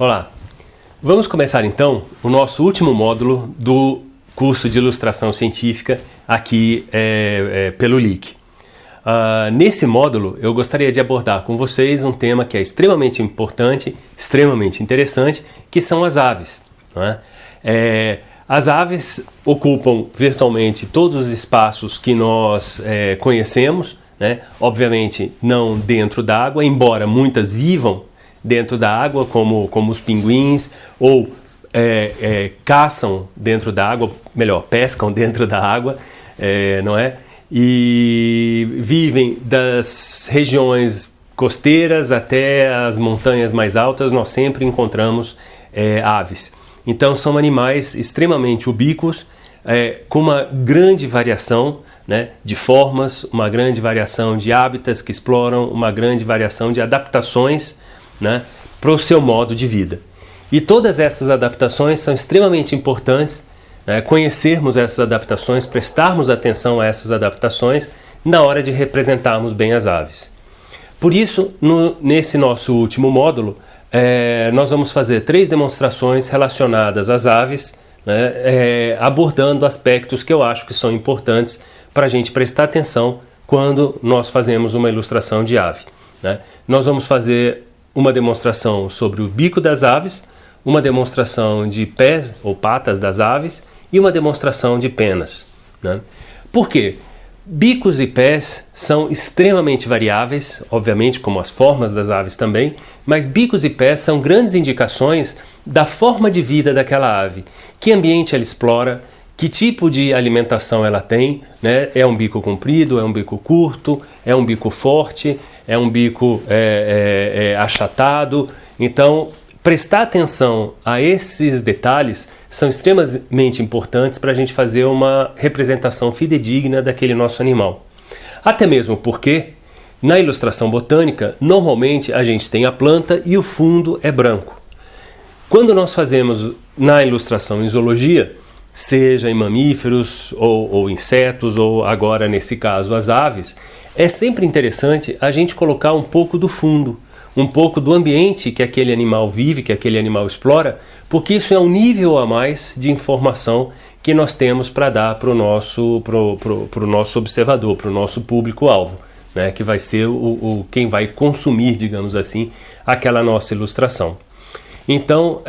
Olá, vamos começar então o nosso último módulo do curso de Ilustração Científica aqui pelo LIC. Nesse módulo eu gostaria de abordar com vocês um tema que é extremamente importante, extremamente interessante, que são as aves. Não é? As aves ocupam virtualmente todos os espaços que nós conhecemos, né? Obviamente não dentro d'água, embora muitas vivam dentro da água, como os pinguins, ou caçam dentro da água, melhor, pescam dentro da água, não é? E vivem das regiões costeiras até as montanhas mais altas, nós sempre encontramos aves. Então são animais extremamente ubíquos, com uma grande variação, né, de formas, uma grande variação de hábitats que exploram, uma grande variação de adaptações, né, para o seu modo de vida. E todas essas adaptações são extremamente importantes, conhecermos essas adaptações, prestarmos atenção a essas adaptações na hora de representarmos bem as aves. Por isso, nesse nosso último módulo, nós vamos fazer 3 demonstrações relacionadas às aves, né, abordando aspectos que eu acho que são importantes para a gente prestar atenção quando nós fazemos uma ilustração de ave, né? Nós vamos fazer uma demonstração sobre o bico das aves, uma demonstração de pés ou patas das aves e uma demonstração de penas, né? Por quê? Bicos e pés são extremamente variáveis, obviamente como as formas das aves também, mas bicos e pés são grandes indicações da forma de vida daquela ave, que ambiente ela explora, que tipo de alimentação ela tem, né? É um bico comprido, é um bico curto, é um bico forte, é um bico achatado. Então, prestar atenção a esses detalhes são extremamente importantes para a gente fazer uma representação fidedigna daquele nosso animal. Até mesmo porque, na ilustração botânica, normalmente a gente tem a planta e o fundo é branco. Quando nós fazemos na ilustração em zoologia, seja em mamíferos ou insetos, ou agora nesse caso as aves, é sempre interessante a gente colocar um pouco do fundo, um pouco do ambiente que aquele animal vive, que aquele animal explora, porque isso é um nível a mais de informação que nós temos para dar para o nosso observador, para o nosso público-alvo, né, que vai ser quem vai consumir, digamos assim, aquela nossa ilustração. Então,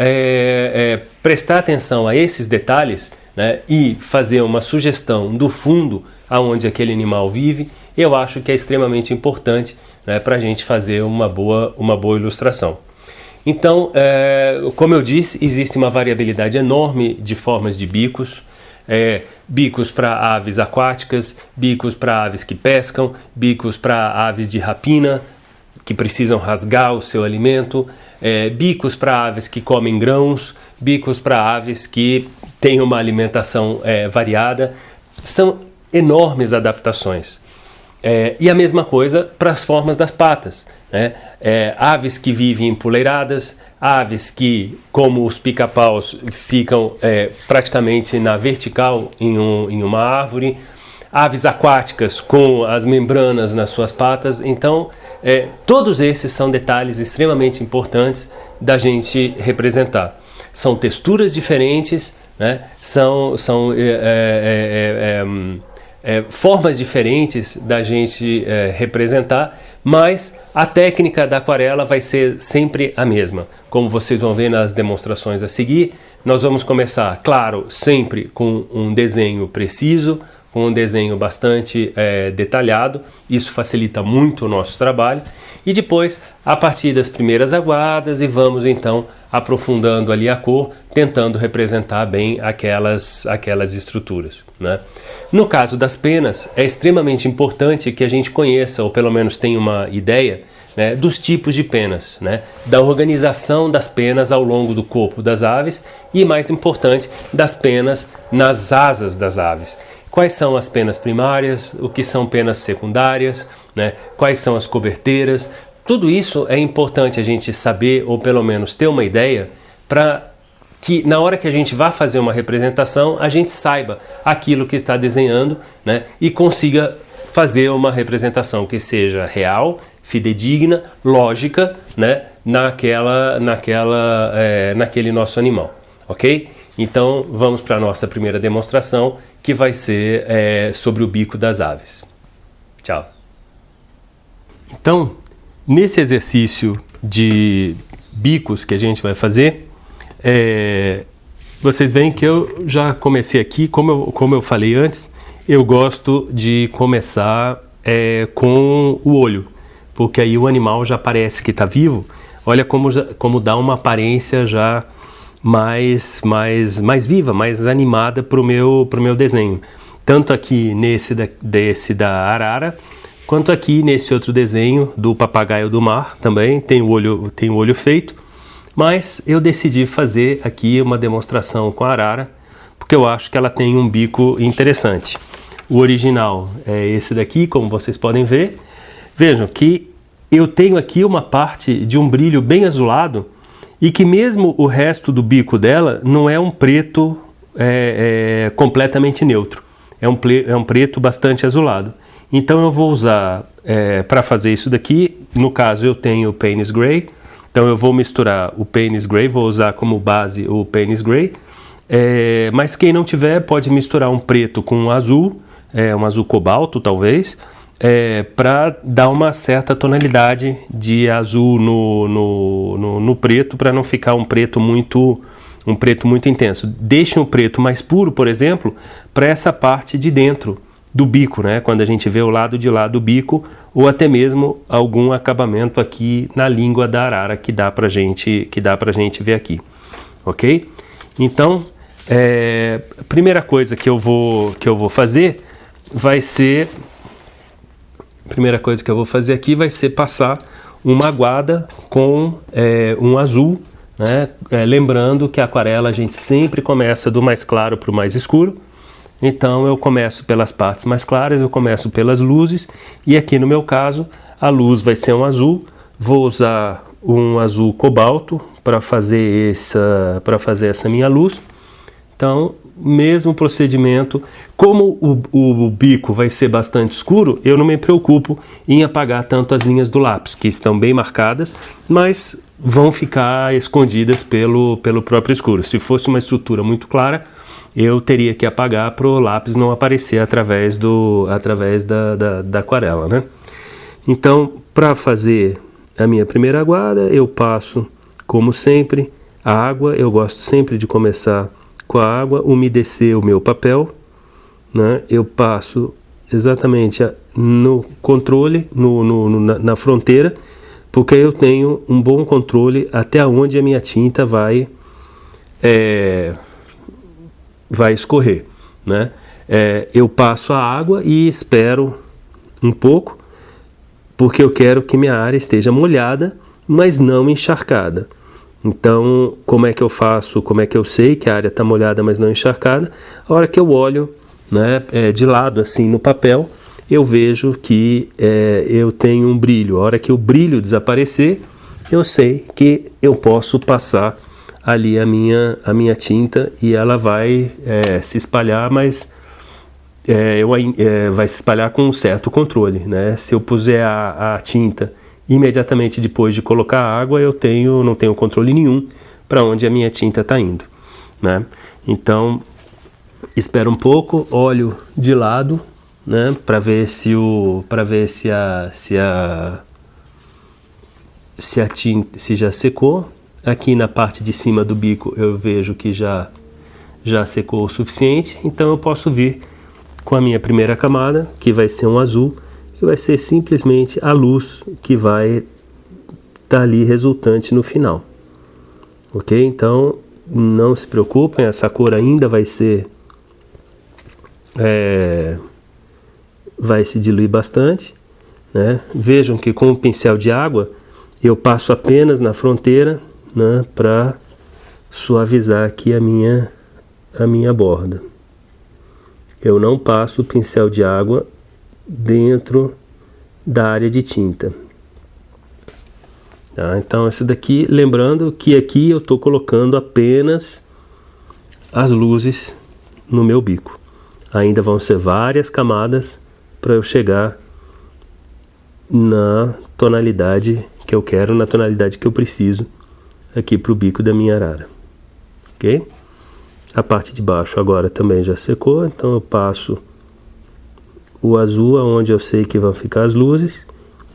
prestar atenção a esses detalhes, né, e fazer uma sugestão do fundo aonde aquele animal vive, eu acho que é extremamente importante, né, para a gente fazer uma boa ilustração. Então, como eu disse, existe uma variabilidade enorme de formas de bicos, bicos para aves aquáticas, bicos para aves que pescam, bicos para aves de rapina, que precisam rasgar o seu alimento, bicos para aves que comem grãos, bicos para aves que têm uma alimentação variada. São enormes adaptações. E a mesma coisa para as formas das patas, né? Aves que vivem empoleiradas, aves que, como os pica-paus, ficam praticamente na vertical em uma árvore, aves aquáticas com as membranas nas suas patas. Então, todos esses são detalhes extremamente importantes da gente representar. São texturas diferentes, né? São formas diferentes da gente representar, mas a técnica da aquarela vai ser sempre a mesma. Como vocês vão ver nas demonstrações a seguir, nós vamos começar, claro, sempre com um desenho preciso, com um desenho bastante detalhado. Isso facilita muito o nosso trabalho. E depois, a partir das primeiras aguadas, e vamos então aprofundando ali a cor, tentando representar bem aquelas estruturas, né? No caso das penas, é extremamente importante que a gente conheça, ou pelo menos tenha uma ideia, né, dos tipos de penas, né, da organização das penas ao longo do corpo das aves e, mais importante, das penas nas asas das aves. Quais são as penas primárias, o que são penas secundárias, né, quais são as coberteiras. Tudo isso é importante a gente saber, ou pelo menos ter uma ideia, para que na hora que a gente vá fazer uma representação, a gente saiba aquilo que está desenhando, né, e consiga fazer uma representação que seja real, fidedigna, lógica, né, naquele nosso animal, ok? Então vamos para a nossa primeira demonstração, que vai ser sobre o bico das aves. Tchau! Então, nesse exercício de bicos que a gente vai fazer, vocês veem que eu já comecei aqui, como eu falei antes, eu gosto de começar com o olho, porque aí o animal já parece que está vivo. Olha como dá uma aparência já mais viva, mais animada para o meu desenho. Tanto aqui desse da arara, quanto aqui nesse outro desenho do papagaio do mar também, tem o olho feito. Mas eu decidi fazer aqui uma demonstração com a arara, porque eu acho que ela tem um bico interessante. O original é esse daqui, como vocês podem ver. Vejam que eu tenho aqui uma parte de um brilho bem azulado, e que mesmo o resto do bico dela não é um preto completamente neutro. É um preto bastante azulado. Então eu vou usar, para fazer isso daqui, no caso eu tenho o Payne's Gray. Então eu vou misturar o Payne's Gray, vou usar como base o Payne's Gray. Mas quem não tiver pode misturar um preto com um azul cobalto talvez, para dar uma certa tonalidade de azul no preto, para não ficar um preto muito intenso. Deixem o preto mais puro, por exemplo, para essa parte de dentro do bico, né? Quando a gente vê o lado de lá do bico, ou até mesmo algum acabamento aqui na língua da arara que dá pra gente ver aqui, ok? Então, a primeira coisa que eu vou fazer vai ser aqui vai ser passar uma aguada com um azul, né? Lembrando que a aquarela a gente sempre começa do mais claro para o mais escuro. Então eu começo pelas partes mais claras, eu começo pelas luzes, e aqui no meu caso a luz vai ser um azul. Vou usar um azul cobalto para fazer essa minha luz. Então, mesmo procedimento. Como o bico vai ser bastante escuro, eu não me preocupo em apagar tanto as linhas do lápis, que estão bem marcadas, mas vão ficar escondidas pelo próprio escuro. Se fosse uma estrutura muito clara, eu teria que apagar para o lápis não aparecer através da aquarela, né? Então, para fazer a minha primeira aguada, eu passo, como sempre, a água. Eu gosto sempre de começar com a água, umedecer o meu papel, né? Eu passo exatamente no controle, na fronteira, porque eu tenho um bom controle até onde a minha tinta vai escorrer, né? Eu passo a água e espero um pouco, porque eu quero que minha área esteja molhada, mas não encharcada. Então, como é que eu faço? Como é que eu sei que a área está molhada, mas não encharcada? A hora que eu olho, né, de lado assim no papel, eu vejo que eu tenho um brilho. A hora que o brilho desaparecer, eu sei que eu posso passar ali a minha tinta e ela vai se espalhar, mas vai se espalhar com um certo controle, né? Se eu puser a tinta imediatamente depois de colocar a água, eu não tenho controle nenhum para onde a minha tinta está indo, né? Então, espero um pouco, olho de lado, né, para ver se a tinta já secou. Aqui na parte de cima do bico eu vejo que já secou o suficiente, então eu posso vir com a minha primeira camada, que vai ser um azul, que vai ser simplesmente a luz que vai estar ali resultante no final, ok? Então não se preocupem, essa cor ainda vai se diluir bastante, né? Vejam que com o pincel de água eu passo apenas na fronteira, né, para suavizar aqui a minha borda. Eu não passo o pincel de água dentro da área de tinta, tá? Então isso daqui, lembrando que aqui eu estou colocando apenas as luzes no meu bico. Ainda vão ser várias camadas para eu chegar na tonalidade que eu quero, na tonalidade que eu preciso aqui para o bico da minha arara, ok? A parte de baixo agora também já secou, então eu passo o azul aonde eu sei que vão ficar as luzes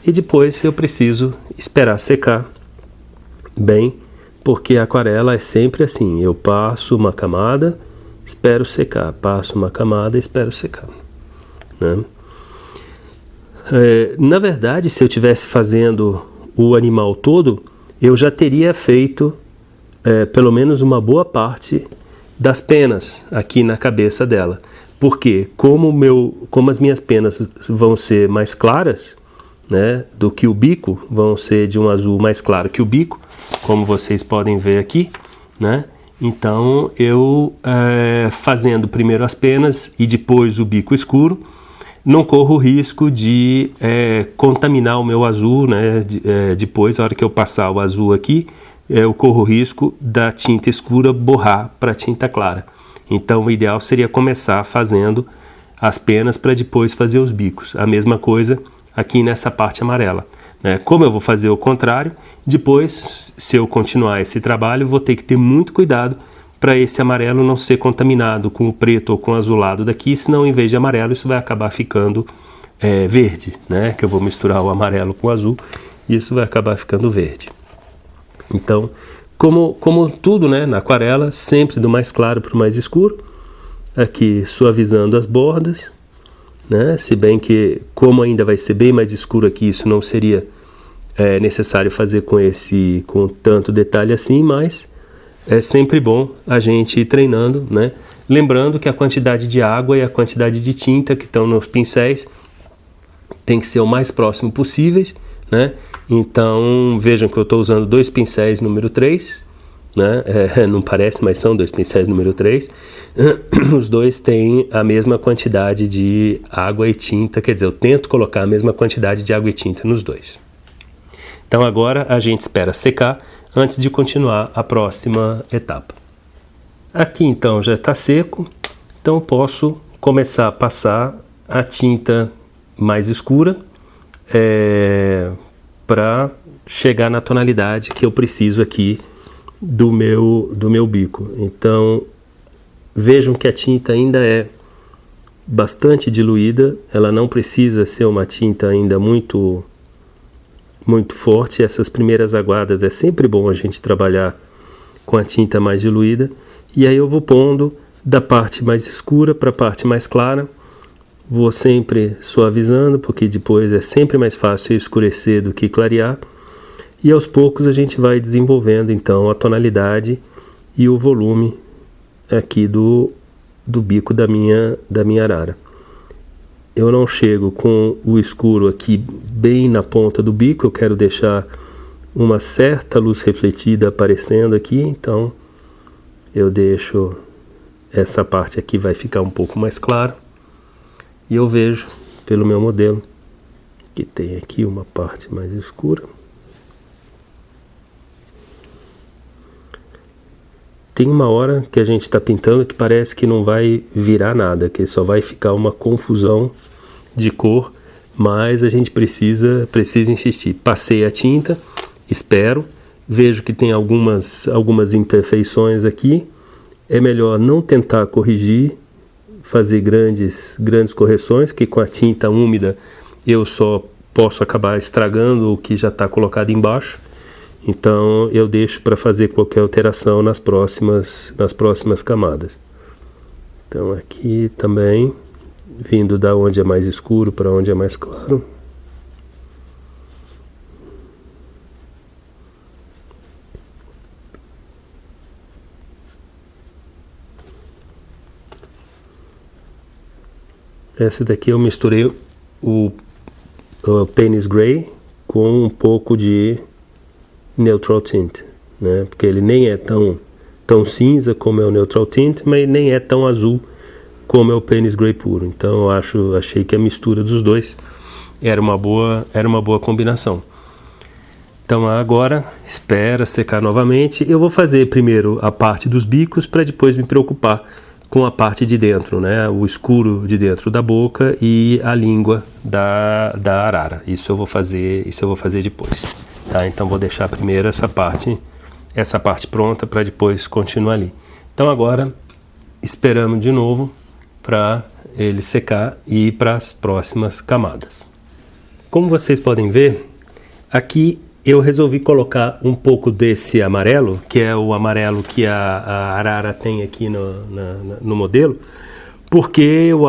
e depois eu preciso esperar secar bem, porque a aquarela é sempre assim, eu passo uma camada, espero secar, passo uma camada, espero secar, né? Na verdade, se eu estivesse fazendo o animal todo, eu já teria feito pelo menos uma boa parte das penas aqui na cabeça dela. Porque como as minhas penas vão ser mais claras, né, do que o bico, vão ser de um azul mais claro que o bico, como vocês podem ver aqui, né? Então eu fazendo primeiro as penas e depois o bico escuro, não corro o risco de contaminar o meu azul, né? Depois, a hora que eu passar o azul aqui, eu corro o risco da tinta escura borrar para a tinta clara. Então o ideal seria começar fazendo as penas para depois fazer os bicos. A mesma coisa aqui nessa parte amarela, né? Como eu vou fazer o contrário, depois, se eu continuar esse trabalho, vou ter que ter muito cuidado para esse amarelo não ser contaminado com o preto ou com o azulado daqui, senão em vez de amarelo isso vai acabar ficando verde, né? Que eu vou misturar o amarelo com o azul e isso vai acabar ficando verde. Então, como tudo, né, na aquarela, sempre do mais claro para o mais escuro, aqui suavizando as bordas, né? Se bem que como ainda vai ser bem mais escuro aqui, isso não seria necessário fazer com tanto detalhe assim, mas é sempre bom a gente ir treinando, né? Lembrando que a quantidade de água e a quantidade de tinta que estão nos pincéis tem que ser o mais próximo possíveis, né? Então vejam que eu estou usando 2 pincéis número 3, né? Não parece, mas são 2 pincéis número 3. Os dois têm a mesma quantidade de água e tinta, quer dizer, eu tento colocar a mesma quantidade de água e tinta nos dois. Então agora a gente espera secar antes de continuar a próxima etapa. Aqui então já está seco, então eu posso começar a passar a tinta mais escura para chegar na tonalidade que eu preciso aqui do meu bico. Então vejam que a tinta ainda é bastante diluída, ela não precisa ser uma tinta ainda muito forte. Essas primeiras aguadas é sempre bom a gente trabalhar com a tinta mais diluída, e aí eu vou pondo da parte mais escura para a parte mais clara, vou sempre suavizando, porque depois é sempre mais fácil escurecer do que clarear, e aos poucos a gente vai desenvolvendo então a tonalidade e o volume aqui do bico da minha arara. Eu não chego com o escuro aqui bem na ponta do bico, eu quero deixar uma certa luz refletida aparecendo aqui, então eu deixo essa parte aqui, vai ficar um pouco mais claro, e eu vejo pelo meu modelo que tem aqui uma parte mais escura. Tem uma hora que a gente está pintando que parece que não vai virar nada, que só vai ficar uma confusão de cor, mas a gente precisa insistir. Passei a tinta, espero, vejo que tem algumas imperfeições aqui, é melhor não tentar corrigir, fazer grandes correções, que com a tinta úmida eu só posso acabar estragando o que já está colocado embaixo. Então eu deixo para fazer qualquer alteração nas próximas camadas. Então aqui também, vindo da onde é mais escuro para onde é mais claro. Essa daqui eu misturei o Payne's Gray com um pouco de Neutral Tint, né? Porque ele nem é tão cinza como é o Neutral Tint, mas nem é tão azul como é o Payne's Gray puro. Então eu achei que a mistura dos dois era uma boa combinação. Então agora espera secar novamente. Eu vou fazer primeiro a parte dos bicos para depois me preocupar com a parte de dentro, né? O escuro de dentro da boca e a língua da arara. Isso eu vou fazer depois, tá? Então vou deixar primeiro essa parte pronta para depois continuar ali. Então agora esperamos de novo para ele secar e ir para as próximas camadas. Como vocês podem ver, aqui eu resolvi colocar um pouco desse amarelo, que é o amarelo que a arara tem aqui no modelo, porque eu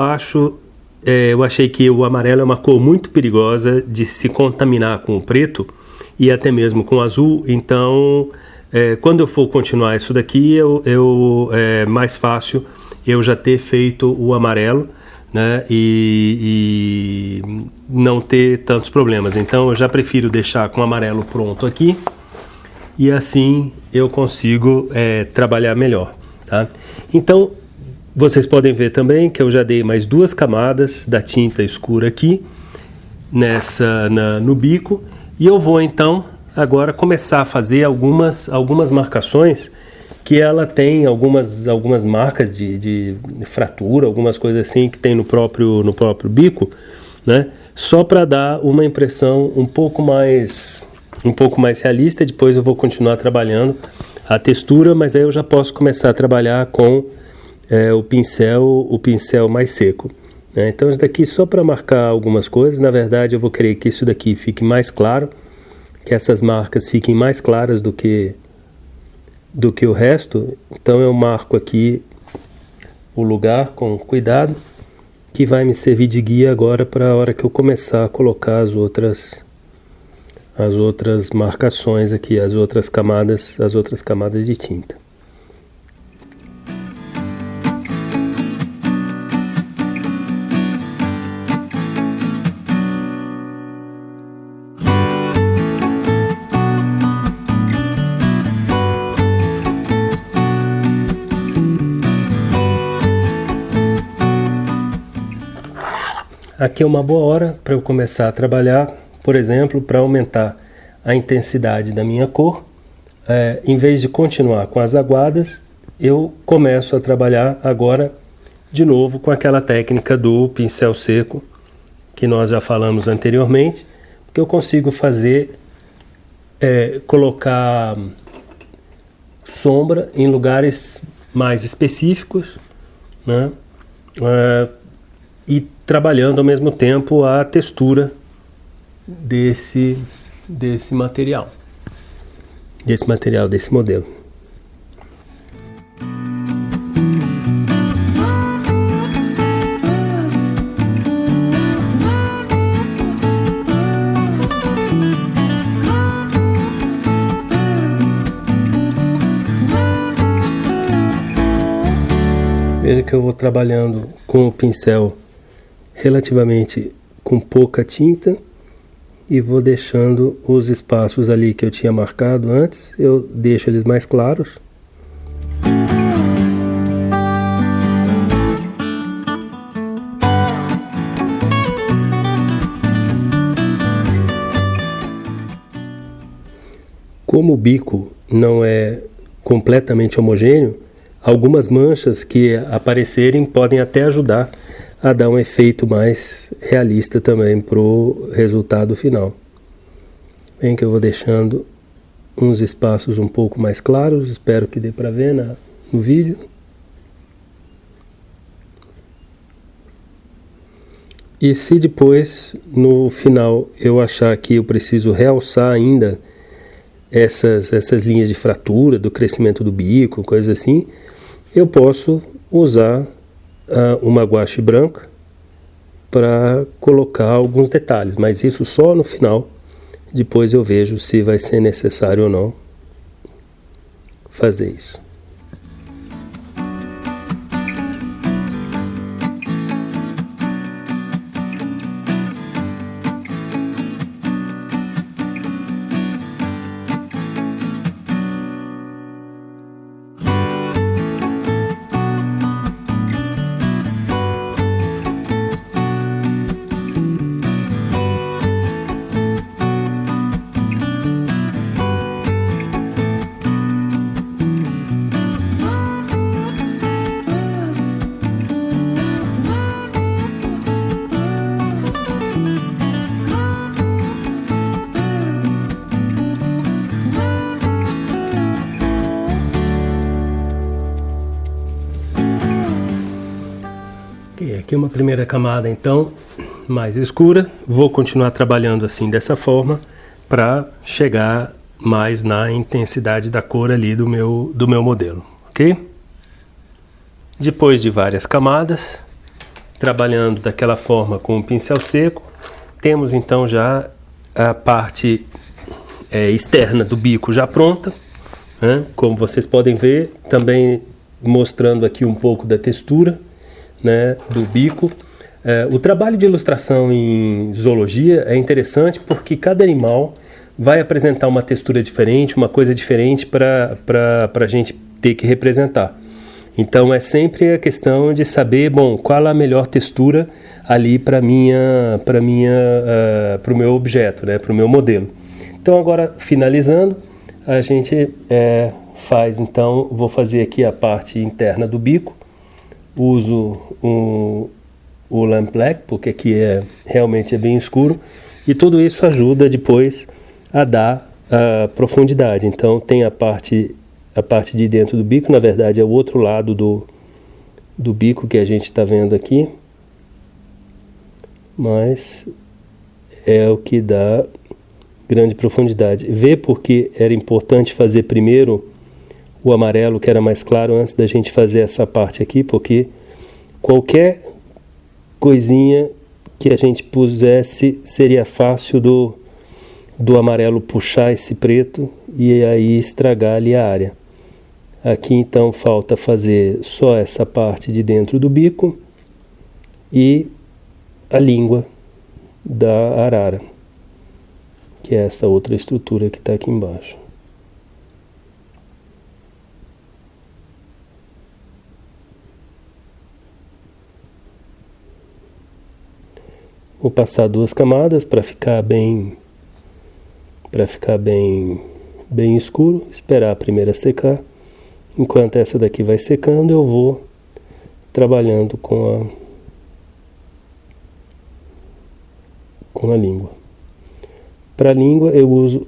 achei que o amarelo é uma cor muito perigosa de se contaminar com o preto e até mesmo com o azul. Então, quando eu for continuar isso daqui, é mais fácil eu já ter feito o amarelo, né, e não ter tantos problemas. Então eu já prefiro deixar com o amarelo pronto aqui e assim eu consigo trabalhar melhor, tá? Então vocês podem ver também que eu já dei mais 2 camadas da tinta escura aqui no bico, e eu vou então agora começar a fazer algumas marcações que ela tem algumas marcas de fratura, algumas coisas assim que tem no próprio bico, né? Só para dar uma impressão um pouco mais realista. Depois eu vou continuar trabalhando a textura, mas aí eu já posso começar a trabalhar com o pincel mais seco, né? Então isso daqui só para marcar algumas coisas. Na verdade eu vou querer que isso daqui fique mais claro, que essas marcas fiquem mais claras do que o resto. Então eu marco aqui o lugar com cuidado, que vai me servir de guia agora para a hora que eu começar a colocar as outras marcações aqui, as outras camadas de tinta. Aqui é uma boa hora para eu começar a trabalhar, por exemplo, para aumentar a intensidade da minha cor. Em vez de continuar com as aguadas, eu começo a trabalhar agora de novo com aquela técnica do pincel seco que nós já falamos anteriormente, porque eu consigo colocar sombra em lugares mais específicos, né? E trabalhando ao mesmo tempo a textura desse material, desse modelo. Veja que eu vou trabalhando com o pincel relativamente com pouca tinta e vou deixando os espaços ali que eu tinha marcado antes, eu deixo eles mais claros. Como o bico não é completamente homogêneo, algumas manchas que aparecerem podem até ajudar a dar um efeito mais realista também para o resultado final. Bem que eu vou deixando uns espaços um pouco mais claros, espero que dê para ver no vídeo. E se depois, no final, eu achar que eu preciso realçar ainda essas linhas de fratura, do crescimento do bico, coisas assim, eu posso usar uma guache branca para colocar alguns detalhes, mas isso só no final. Depois eu vejo se vai ser necessário ou não fazer isso. Aqui uma primeira camada, então, mais escura. Vou continuar trabalhando assim, dessa forma, para chegar mais na intensidade da cor ali do meu modelo, ok? Depois de várias camadas, trabalhando daquela forma com o pincel seco, temos então já a parte externa do bico já pronta, né? Como vocês podem ver, também mostrando aqui um pouco da textura, né, do bico. O trabalho de ilustração em zoologia é interessante porque cada animal vai apresentar uma textura diferente, uma coisa diferente para a gente ter que representar. Então é sempre a questão de saber, bom, qual a melhor textura ali para o meu objeto, né, para o meu modelo. Então agora, finalizando, a gente faz, então, vou fazer aqui a parte interna do bico. Uso o lamp black, porque aqui realmente é bem escuro, e tudo isso ajuda depois a dar profundidade. Então tem a parte de dentro do bico, na verdade é o outro lado do bico que a gente está vendo aqui, mas é o que dá grande profundidade. Vê porque era importante fazer primeiro o amarelo, que era mais claro, antes da gente fazer essa parte aqui, porque qualquer coisinha que a gente pusesse seria fácil do amarelo puxar esse preto e aí estragar ali a área. Aqui então falta fazer só essa parte de dentro do bico e a língua da arara, que é essa outra estrutura que está aqui embaixo. Vou passar 2 camadas para ficar bem escuro, esperar a primeira secar. Enquanto essa daqui vai secando, eu vou trabalhando com a língua. Para a língua eu uso,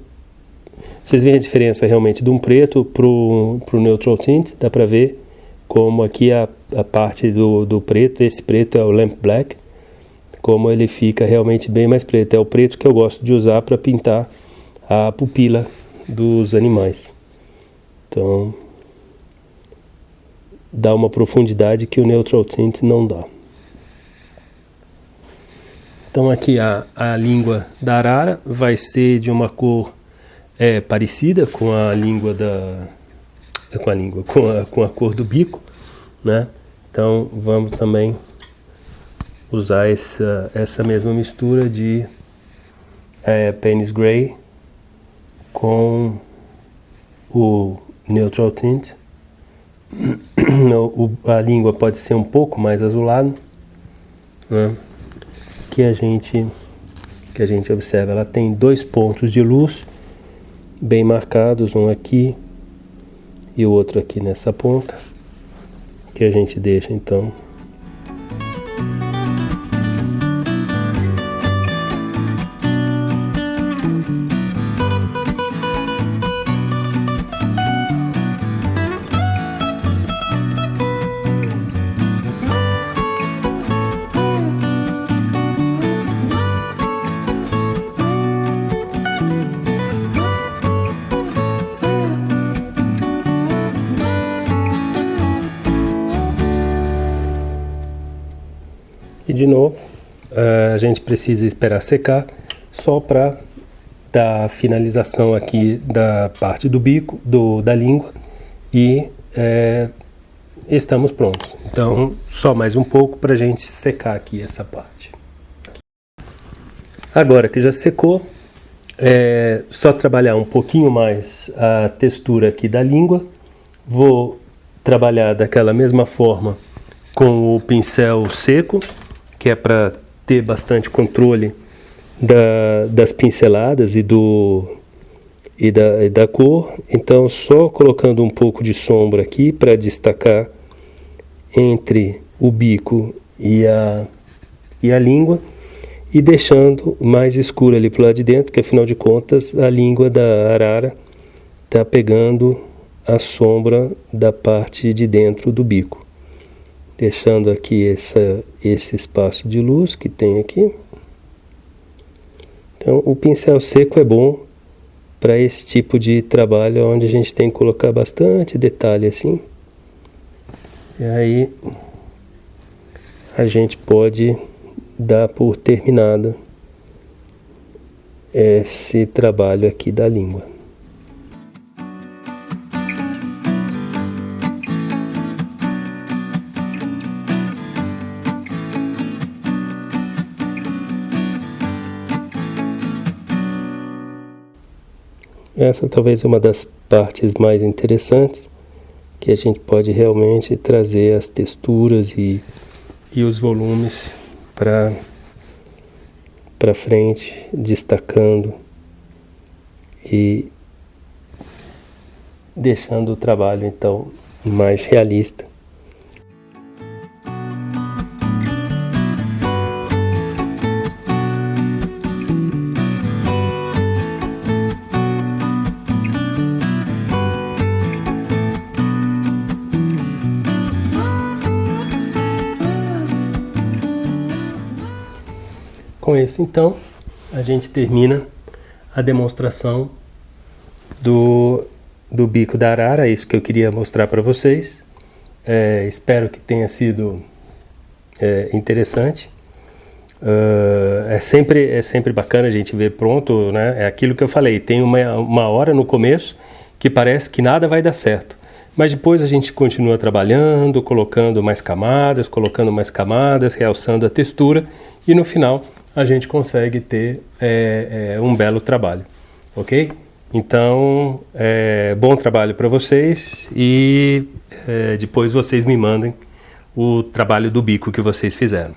vocês veem a diferença realmente de um preto pro neutral tint, dá para ver como aqui a parte do preto, esse preto é o lamp black, como ele fica realmente bem mais preto. É o preto que eu gosto de usar para pintar a pupila dos animais. Então, dá uma profundidade que o neutral tint não dá. Então aqui a língua da arara vai ser de uma cor parecida com a língua com a cor do bico, né? Então vamos também usar essa mesma mistura de Payne's Gray com o neutral tint. A língua pode ser um pouco mais azulada, né? Que a gente observa, ela tem 2 pontos de luz bem marcados, um aqui e o outro aqui nessa ponta, que a gente deixa então e de novo a gente precisa esperar secar só para dar a finalização aqui da parte do bico, da língua, e estamos prontos. Então só mais um pouco para a gente secar aqui essa parte. Agora que já secou, só trabalhar um pouquinho mais a textura aqui da língua. Vou trabalhar daquela mesma forma com o pincel seco, que é para ter bastante controle das pinceladas e da cor. Então só colocando um pouco de sombra aqui para destacar entre o bico e a língua, e deixando mais escuro ali pro lado de dentro, porque afinal de contas a língua da arara está pegando a sombra da parte de dentro do bico. deixando aqui esse espaço de luz que tem aqui. Então o pincel seco é bom para esse tipo de trabalho onde a gente tem que colocar bastante detalhe assim. E aí a gente pode dar por terminado esse trabalho aqui da língua. Essa talvez é uma das partes mais interessantes, que a gente pode realmente trazer as texturas e os volumes para frente, destacando e deixando o trabalho então mais realista. Com isso, então, a gente termina a demonstração do bico da arara, é isso que eu queria mostrar para vocês. Espero que tenha sido interessante. É sempre bacana a gente ver pronto, né? É aquilo que eu falei, tem uma hora no começo que parece que nada vai dar certo. Mas depois a gente continua trabalhando, colocando mais camadas, realçando a textura e no final a gente consegue ter um belo trabalho, ok? Então, bom trabalho para vocês e depois vocês me mandem o trabalho do bico que vocês fizeram.